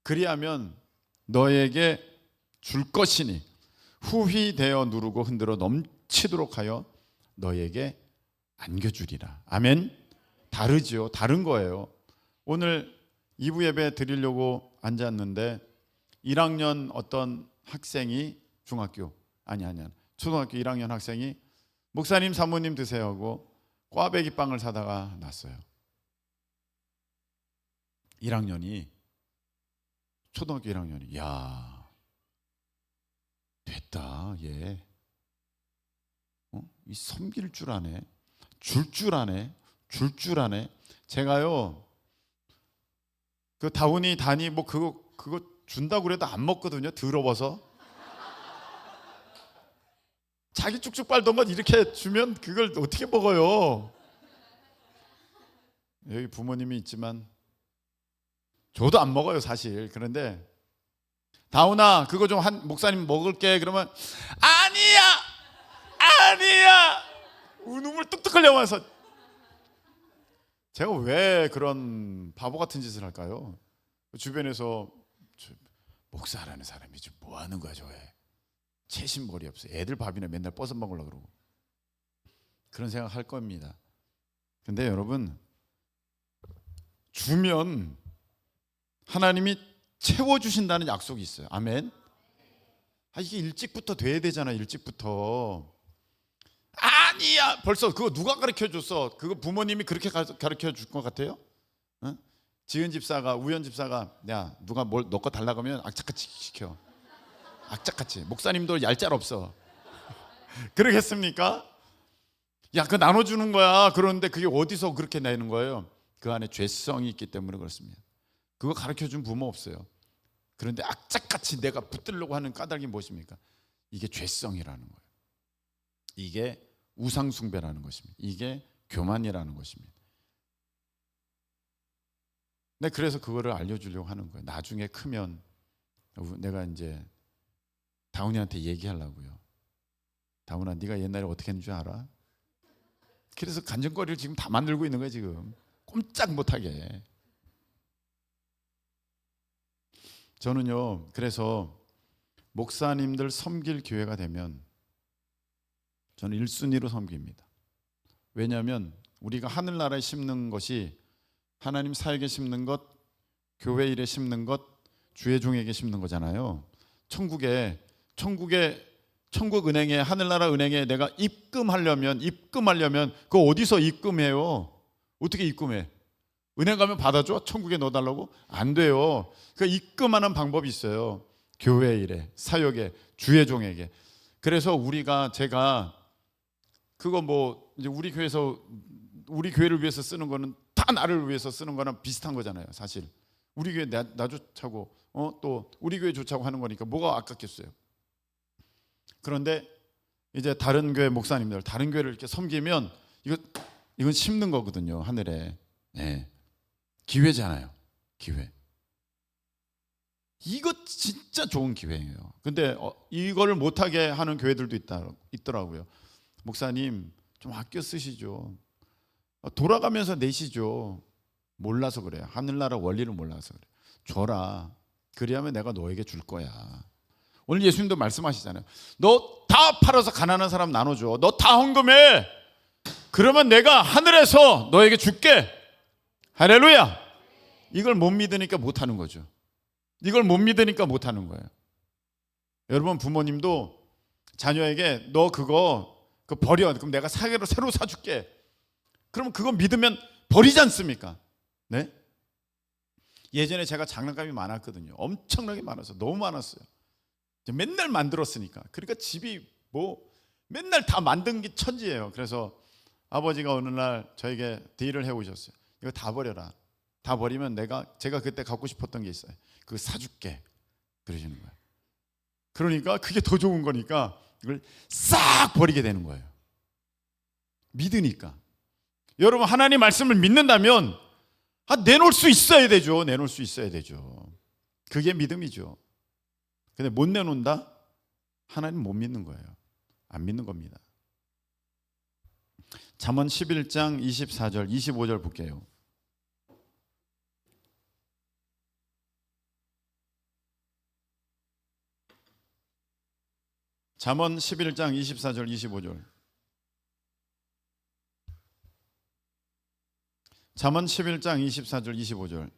Speaker 1: 그리하면 너에게 줄 것이니 후히 되어 누르고 흔들어 넘치도록 하여 너에게 안겨주리라. 아멘. 다르죠. 다른 거예요. 오늘 2부 예배 드리려고 앉았는데 1학년 어떤 학생이 초등학교 1학년 학생이 목사님, 사모님 드세요 하고 꽈배기 빵을 사다가 놨어요. 1학년이, 초등학교 1학년이, 야, 됐다, 얘. 이 섬길 줄 아네, 줄 줄 아네, 줄 줄 아네. 제가요, 그 다운이 다니 뭐 그거 준다고 그래도 안 먹거든요. 더러워서. 자기 쭉쭉 빨던 것 이렇게 주면 그걸 어떻게 먹어요? 여기 부모님이 있지만 저도 안 먹어요 사실. 그런데 다운아 그거 좀 한 목사님 먹을게 그러면 아니야 눈물 뚝뚝 흘려면서 제가 왜 그런 바보 같은 짓을 할까요? 주변에서 목사라는 사람이 지금 뭐 하는 거야 저애 채신머리 없어 애들 밥이나 맨날 뻗어 먹으려고 그러고 그런 생각 할 겁니다. 근데 여러분 주면 하나님이 채워주신다는 약속이 있어요. 아멘. 이게 일찍부터 돼야 되잖아. 일찍부터. 아니야 벌써 그거 누가 가르쳐줬어? 그거 부모님이 그렇게 가르쳐 줄 것 같아요? 어? 지은 집사가 우연 집사가 야 누가 뭘 너 거 달라고 하면 악착같이 시켜. 악착같이. 목사님도 얄짤 없어. 그러겠습니까? 야 그거 나눠주는 거야. 그런데 그게 어디서 그렇게 내는 거예요? 그 안에 죄성이 있기 때문에 그렇습니다. 그거 가르쳐준 부모 없어요. 그런데 악착같이 내가 붙들려고 하는 까닭이 무엇입니까? 이게 죄성이라는 거예요. 이게 우상숭배라는 것입니다. 이게 교만이라는 것입니다. 네, 그래서 그거를 알려주려고 하는 거예요. 나중에 크면 내가 이제 다운이한테 얘기하려고요. 다운아 네가 옛날에 어떻게 했는 줄 알아? 그래서 간증거리를 지금 다 만들고 있는 거예요. 지금 꼼짝 못하게. 저는요 그래서 목사님들 섬길 기회가 되면 저는 1순위로 섬깁니다. 왜냐하면 우리가 하늘나라에 심는 것이 하나님 사역에 심는 것, 교회 일에 심는 것, 주의 종에게 심는 거잖아요. 천국 은행에 하늘나라 은행에 내가 입금하려면 그거 어디서 입금해요? 어떻게 입금해? 은행 가면 받아줘? 천국에 넣어달라고? 안 돼요. 그 입금하는 방법이 있어요. 교회 일에, 사역에, 주의 종에게. 그래서 제가 그거 뭐 이제 우리 교회에서 우리 교회를 위해서 쓰는 거는 다 나를 위해서 쓰는 거랑 비슷한 거잖아요. 사실 우리 교회 나 좋자고 또 우리 교회 좋자고 하는 거니까 뭐가 아깝겠어요. 그런데 이제 다른 교회 목사님들, 다른 교회를 이렇게 섬기면 이건 심는 거거든요. 하늘에. 네. 기회잖아요. 기회. 이거 진짜 좋은 기회예요. 근데 이거를 못하게 하는 교회들도 있더라고요. 목사님 좀 아껴 쓰시죠. 돌아가면서 내시죠. 몰라서 그래요. 하늘나라 원리를 몰라서 그래요. 줘라. 그리하면 내가 너에게 줄 거야. 오늘 예수님도 말씀하시잖아요. 너 다 팔아서 가난한 사람 나눠줘. 너 다 헌금해. 그러면 내가 하늘에서 너에게 줄게. 할렐루야. 이걸 못 믿으니까 못하는 거죠. 이걸 못 믿으니까 못하는 거예요. 여러분 부모님도 자녀에게 너 그거 버려. 그럼 내가 새로 사줄게. 그러면 그거 믿으면 버리지 않습니까? 네? 예전에 제가 장난감이 많았거든요. 엄청나게 많아서 너무 많았어요. 맨날 만들었으니까. 그러니까 집이 뭐 맨날 다 만든 게 천지예요. 그래서 아버지가 어느 날 저에게 딜을 해오셨어요. 이거 다 버려라. 다 버리면 제가 그때 갖고 싶었던 게 있어요. 그거 사줄게. 그러시는 거예요. 그러니까 그게 더 좋은 거니까 이걸 싹 버리게 되는 거예요. 믿으니까. 여러분 하나님 말씀을 믿는다면 내놓을 수 있어야 되죠. 내놓을 수 있어야 되죠. 그게 믿음이죠. 근데 못 내놓는다? 하나님 못 믿는 거예요. 안 믿는 겁니다. 잠언 11장 24절 25절 볼게요. 잠언 11장 24절 25절. 잠언 11장 24절 25절.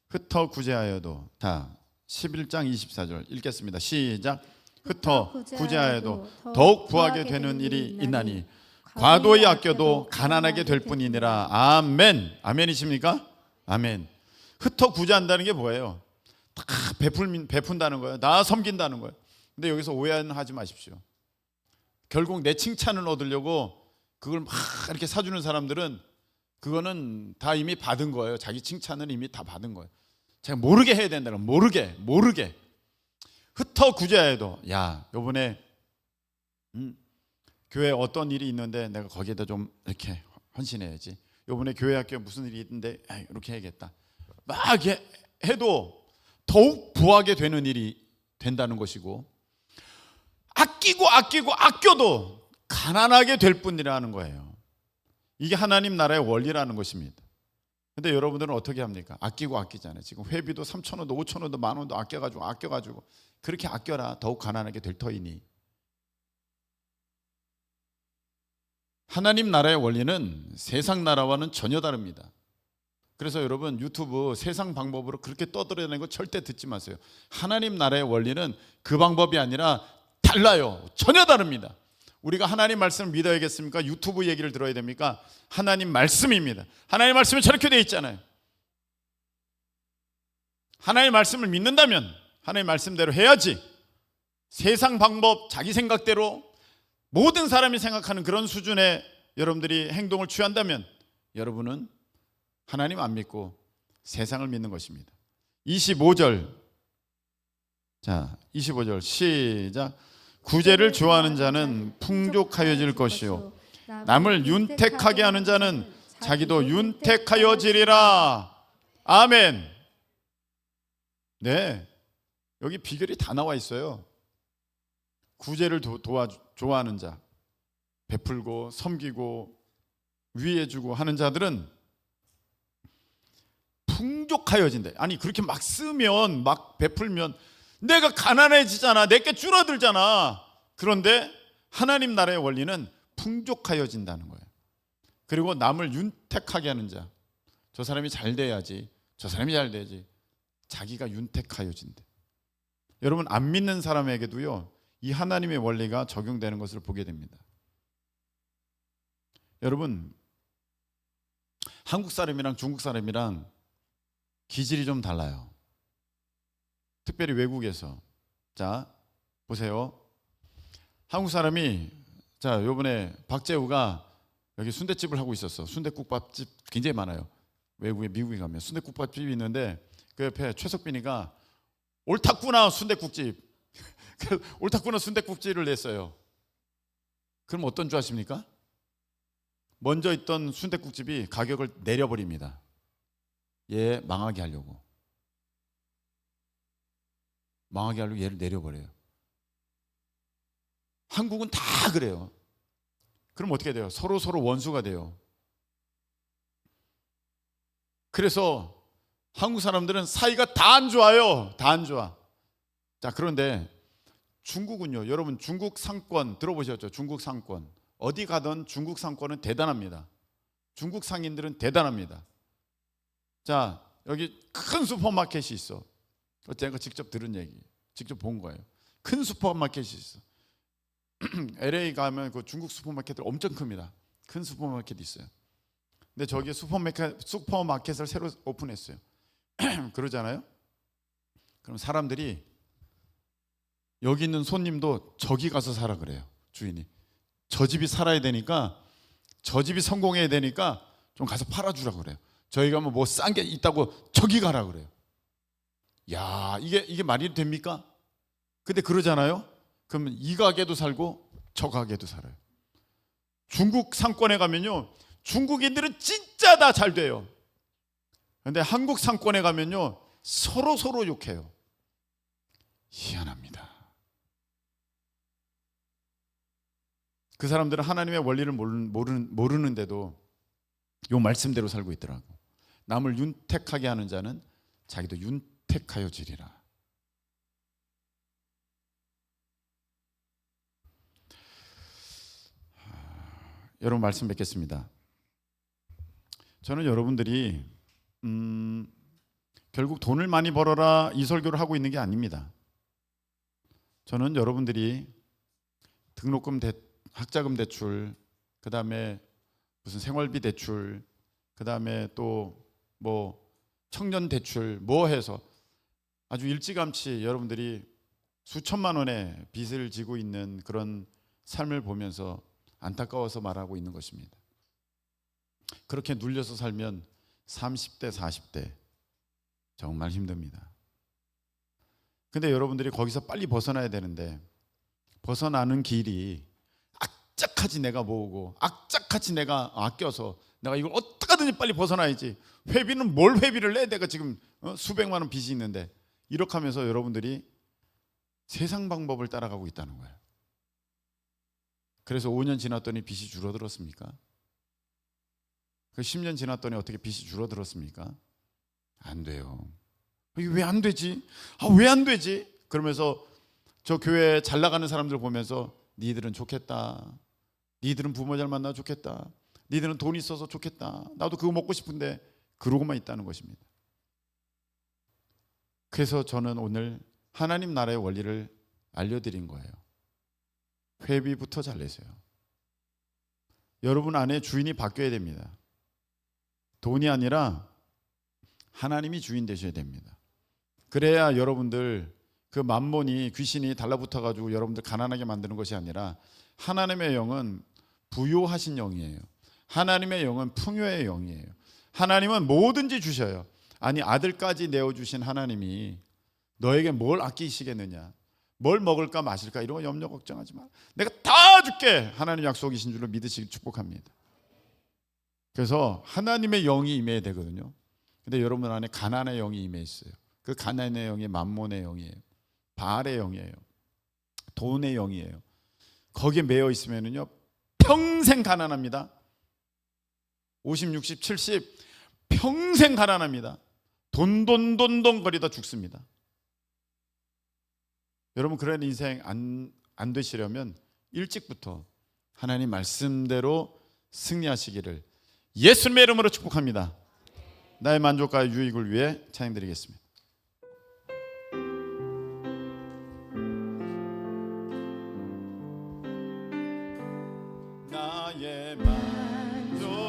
Speaker 1: 흩어 구제하여도 다 11장 24절 읽겠습니다. 시작. 흩어 구제하여도 더욱 구하게 되는 일이 있나니 과도히 아껴도 가난하게 될 뿐이니라. 아멘. 아멘이십니까? 아멘. 흩어 구제한다는 게 뭐예요? 다 베푼다는 거예요. 나 섬긴다는 거예요. 근데 여기서 오해하지 마십시오. 결국 내 칭찬을 얻으려고 그걸 막 이렇게 사주는 사람들은 그거는 다 이미 받은 거예요. 자기 칭찬은 이미 다 받은 거예요. 제가 모르게 해야 된다는 거예요. 모르게 흩어 구제해도 야 요번에 교회에 어떤 일이 있는데 내가 거기에다 좀 이렇게 헌신해야지. 이번에 교회 학교에 무슨 일이 있는데 이렇게 해야겠다. 막 해도 더욱 부하게 되는 일이 된다는 것이고, 아껴도 가난하게 될 뿐이라는 거예요. 이게 하나님 나라의 원리라는 것입니다. 근데 여러분들은 어떻게 합니까? 아끼잖아요. 지금 회비도 3,000원도 5,000원도 10,000원도 아껴가지고 그렇게 아껴라. 더욱 가난하게 될 터이니. 하나님 나라의 원리는 세상 나라와는 전혀 다릅니다. 그래서 여러분 유튜브 세상 방법으로 그렇게 떠들어내는 거 절대 듣지 마세요. 하나님 나라의 원리는 그 방법이 아니라 달라요. 전혀 다릅니다. 우리가 하나님 말씀을 믿어야겠습니까? 유튜브 얘기를 들어야 됩니까? 하나님 말씀입니다. 하나님 말씀이 저렇게 되어 있잖아요. 하나님 말씀을 믿는다면 하나님 말씀대로 해야지, 세상 방법 자기 생각대로 모든 사람이 생각하는 그런 수준의 여러분들이 행동을 취한다면 여러분은 하나님 안 믿고 세상을 믿는 것입니다. 25절 시작. 구제를 좋아하는 자는 풍족하여질 것이요 남을 윤택하게 하는 자는 자기도 윤택하여지리라. 아멘. 네, 여기 비결이 다 나와 있어요. 구제를 좋아하는 자, 베풀고 섬기고 위해주고 하는 자들은 풍족하여진다. 아니 그렇게 막 쓰면, 막 베풀면 내가 가난해지잖아. 내게 줄어들잖아. 그런데 하나님 나라의 원리는 풍족하여진다는 거예요. 그리고 남을 윤택하게 하는 자, 저 사람이 잘 돼야지, 저 사람이 잘 돼야지, 자기가 윤택하여진대. 여러분 안 믿는 사람에게도요 이 하나님의 원리가 적용되는 것을 보게 됩니다. 여러분 한국 사람이랑 중국 사람이랑 기질이 좀 달라요. 특별히 외국에서. 자 보세요. 한국 사람이, 자 요번에 박재우가 여기 순댓집을 하고 있었어. 순댓국밥집 굉장히 많아요. 외국에, 미국에 가면 순댓국밥집이 있는데 그 옆에 최석빈이가 옳다구나 순댓국집 옳다구나 순댓국집을 냈어요. 그럼 어떤 줄 아십니까? 먼저 있던 순댓국집이 가격을 내려버립니다. 얘 망하게 하려고 얘를 내려버려요. 한국은 다 그래요. 그럼 어떻게 돼요? 서로 원수가 돼요. 그래서 한국 사람들은 사이가 다 안 좋아요. 다 안 좋아. 자 그런데 중국은요, 여러분 중국 상권 들어보셨죠? 중국 상권. 어디 가든 중국 상권은 대단합니다. 중국 상인들은 대단합니다. 자 여기 큰 슈퍼마켓이 있어. 제가 직접 들은 얘기, 직접 본 거예요. 큰 슈퍼마켓이 있어. LA 가면 그 중국 슈퍼마켓들 엄청 큽니다. 큰 슈퍼마켓이 있어요. 근데 저기 슈퍼마켓을 새로 오픈했어요. 그러잖아요. 그럼 사람들이 여기 있는 손님도 저기 가서 사라 그래요. 주인이 저 집이 살아야 되니까, 저 집이 성공해야 되니까 좀 가서 팔아주라 그래요. 저희가 뭐 싼 게 있다고 저기 가라 그래요. 야 이게 말이 됩니까? 근데 그러잖아요. 그러면 이 가게도 살고 저 가게도 살아요. 중국 상권에 가면요 중국인들은 진짜 다 잘 돼요. 근데 한국 상권에 가면요 서로 욕해요. 희한합니다. 그 사람들은 하나님의 원리를 모르는데도 요 말씀대로 살고 있더라고. 남을 윤택하게 하는 자는 자기도 윤택하여지리라. 여러분 말씀 뵙겠습니다. 저는 여러분들이 결국 돈을 많이 벌어라 이 설교를 하고 있는 게 아닙니다. 저는 여러분들이 등록금 학자금 대출, 그 다음에 무슨 생활비 대출, 그 다음에 또 뭐 청년 대출 뭐 해서 아주 일찌감치 여러분들이 수천만 원의 빚을 지고 있는 그런 삶을 보면서 안타까워서 말하고 있는 것입니다. 그렇게 눌려서 살면 30대 40대 정말 힘듭니다. 근데 여러분들이 거기서 빨리 벗어나야 되는데 벗어나는 길이 악착같이 내가 모으고 악착같이 내가 아껴서 내가 이걸 어떻게 가든지 빨리 벗어나야지. 회비는 뭘 회비를 내? 내가 지금 수백만 원 빚이 있는데. 이렇게 하면서 여러분들이 세상 방법을 따라가고 있다는 거예요. 그래서 5년 지났더니 빚이 줄어들었습니까? 그 10년 지났더니 어떻게 빚이 줄어들었습니까? 안 돼요. 이게 왜 안 되지? 왜 안 되지? 그러면서 저 교회 잘 나가는 사람들 보면서 니들은 좋겠다. 니들은 부모 잘 만나 좋겠다. 니들은 돈 있어서 좋겠다. 나도 그거 먹고 싶은데 그러고만 있다는 것입니다. 그래서 저는 오늘 하나님 나라의 원리를 알려드린 거예요. 회비부터 잘 내세요. 여러분 안에 주인이 바뀌어야 됩니다. 돈이 아니라 하나님이 주인 되셔야 됩니다. 그래야 여러분들 그 만몬이 귀신이 달라붙어 가지고 여러분들 가난하게 만드는 것이 아니라 하나님의 영은 부요하신 영이에요. 하나님의 영은 풍요의 영이에요. 하나님은 뭐든지 주셔요. 아니 아들까지 내어주신 하나님이 너에게 뭘 아끼시겠느냐, 뭘 먹을까 마실까 이런 거 염려 걱정하지 마. 내가 다 줄게. 하나님 약속이신 줄로 믿으시길 축복합니다. 그래서 하나님의 영이 임해야 되거든요. 근데 여러분 안에 가난의 영이 임해 있어요. 그 가난의 영이 만몬의 영이에요. 바알의 영이에요. 돈의 영이에요. 거기에 매여 있으면은요 평생 가난합니다. 50, 60, 70 평생 가난합니다. 돈 거리다 죽습니다. 여러분 그런 인생 안 되시려면 일찍부터 하나님 말씀대로 승리하시기를 예수님의 이름으로 축복합니다. 나의 만족과 유익을 위해 찬양드리겠습니다. 나의 만족과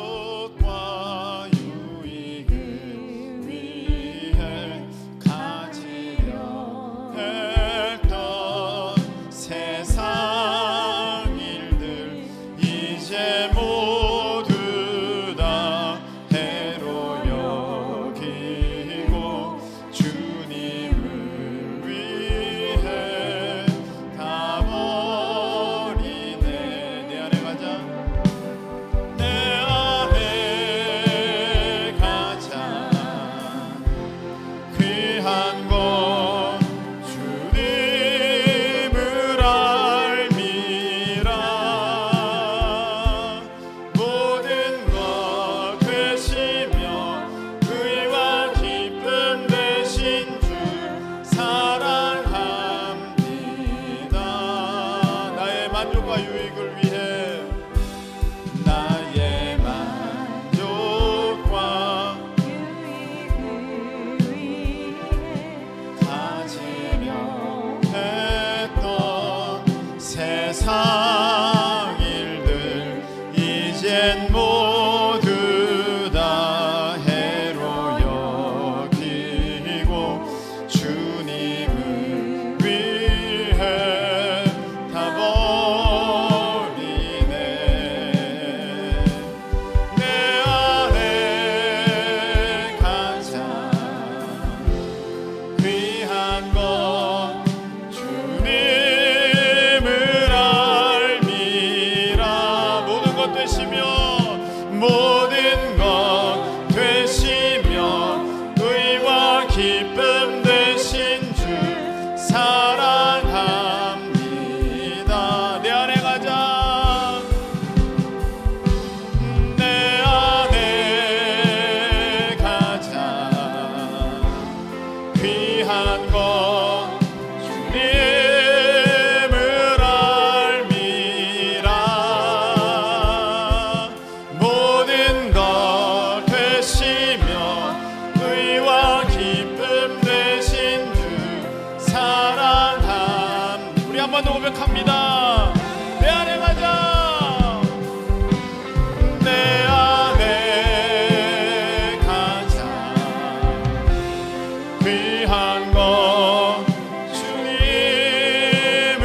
Speaker 1: 유익을 위해 가지려 했던 세상 일들 이제 모두 다 해로 여기고 주님을 위해 다 버리네. 내 안에 가자. 내 안에 가자. 귀한 것 주님을 알미라. 모든 것 되시며 의와 기쁨 되신 주 사랑합니다. 나의 만족과 유익을 위해 나의 만족과 가지려 했던 세상 일들 이젠 모두 다 해로 여기고 주님을 위해 다 버리네. 내 안에 가자. 귀한 것 주님을 알미라. 모든 것 되시며 모든 것 되시며 의와 기쁨 되신 주 사랑합니다. 내 안에 가자. 내 안에 가자. 귀한 것 주님을 알미라. 모든 것 되시며 의와 기쁨 되신 주 사랑함. 우리 한 번 더 고백합니다. 내 안에 가자. 내 안에 가자. 귀한 것 주님을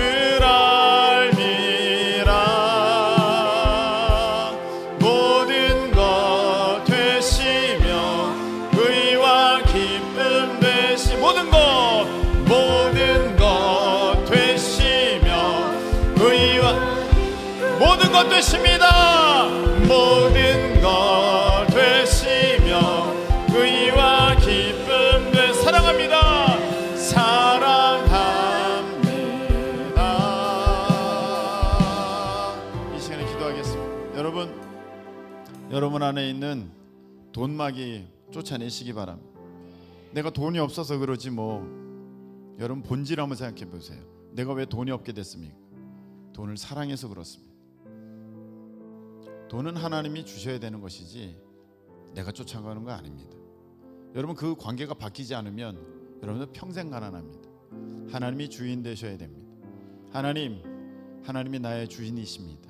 Speaker 1: 알미라. 모든 것 되시며 의와 기쁨 되시. 모든 것 되시며 의와 모든 것 되십니다. 모든 것 되시 여러분 안에 있는 돈마귀 쫓아내시기 바랍니다. 내가 돈이 없어서 그러지 뭐. 여러분 본질 한번 생각해 보세요. 내가 왜 돈이 없게 됐습니까? 돈을 사랑해서 그렇습니다. 돈은 하나님이 주셔야 되는 것이지 내가 쫓아가는 거 아닙니다. 여러분 그 관계가 바뀌지 않으면 여러분들 평생 가난합니다. 하나님이 주인 되셔야 됩니다. 하나님이 나의 주인이십니다.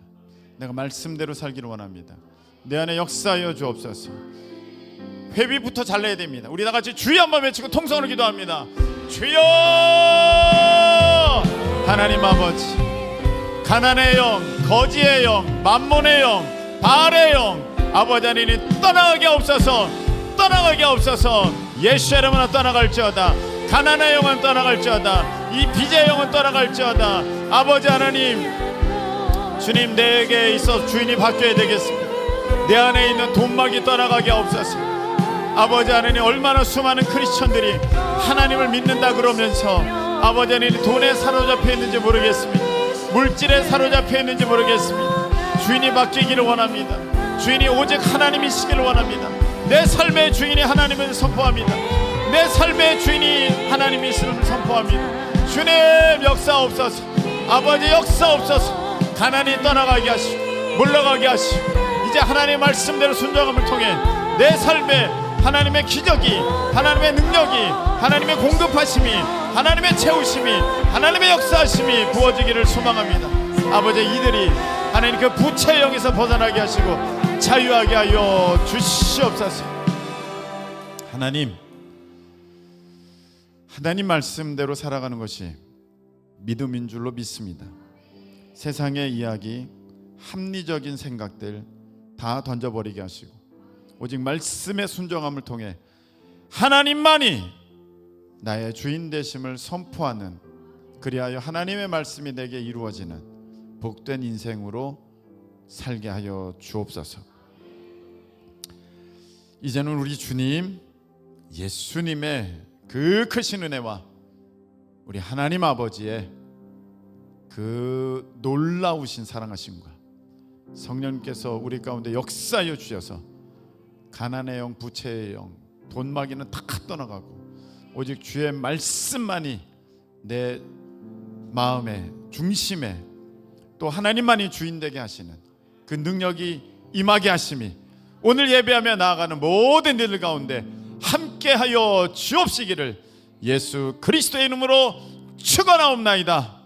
Speaker 1: 내가 말씀대로 살기를 원합니다. 내 안에 역사하여 주옵소서. 회비부터 잘 내야 됩니다. 우리 다 같이 주여 한번 외치고 통성으로 기도합니다. 주여! 하나님 아버지, 가난의 영, 거지의 영, 만몬의 영, 바알의 영, 아버지 하나님 떠나가게 없어서, 떠나가게 없어서. 예수의 이름으로 떠나갈지어다. 가난의 영은 떠나갈지어다. 이 빚의 영은 떠나갈지어다. 아버지 하나님, 주님 내게 있어 주인이 바뀌어야 되겠습니다. 내 안에 있는 돈막이 떠나가게 없어서. 아버지 하나님, 얼마나 수많은 크리스천들이 하나님을 믿는다 그러면서 아버지 하나님 돈에 사로잡혀 있는지 모르겠습니다. 물질에 사로잡혀 있는지 모르겠습니다. 주인이 바뀌기를 원합니다. 주인이 오직 하나님이시기를 원합니다. 내 삶의 주인이 하나님을 선포합니다. 내 삶의 주인이 하나님이시를 선포합니다. 주님 역사옵소서. 아버지 역사옵소서. 가난이 떠나가게 하시고 물러가게 하시고 이제 하나님의 말씀대로 순종함을 통해 내 삶에 하나님의 기적이, 하나님의 능력이, 하나님의 공급하심이, 하나님의 채우심이, 하나님의 역사하심이 부어지기를 소망합니다. 아버지 이들이 하나님 그 부채의 영에서 벗어나게 하시고 자유하게 하여 주시옵소서. 하나님 말씀대로 살아가는 것이 믿음인 줄로 믿습니다. 세상의 이야기, 합리적인 생각들 다 던져버리게 하시고 오직 말씀의 순종함을 통해 하나님만이 나의 주인 되심을 선포하는, 그리하여 하나님의 말씀이 내게 이루어지는 복된 인생으로 살게 하여 주옵소서. 이제는 우리 주님 예수님의 그 크신 은혜와 우리 하나님 아버지의 그 놀라우신 사랑하심과 성령님께서 우리 가운데 역사하여 주셔서 가난의 영, 부채의 영, 돈마귀는 다 떠나가고 오직 주의 말씀만이 내 마음의 중심에, 또 하나님만이 주인 되게 하시는 그 능력이 임하게 하심이 오늘 예배하며 나아가는 모든 일들 가운데 함께하여 주옵시기를 예수 그리스도의 이름으로 축원하옵나이다.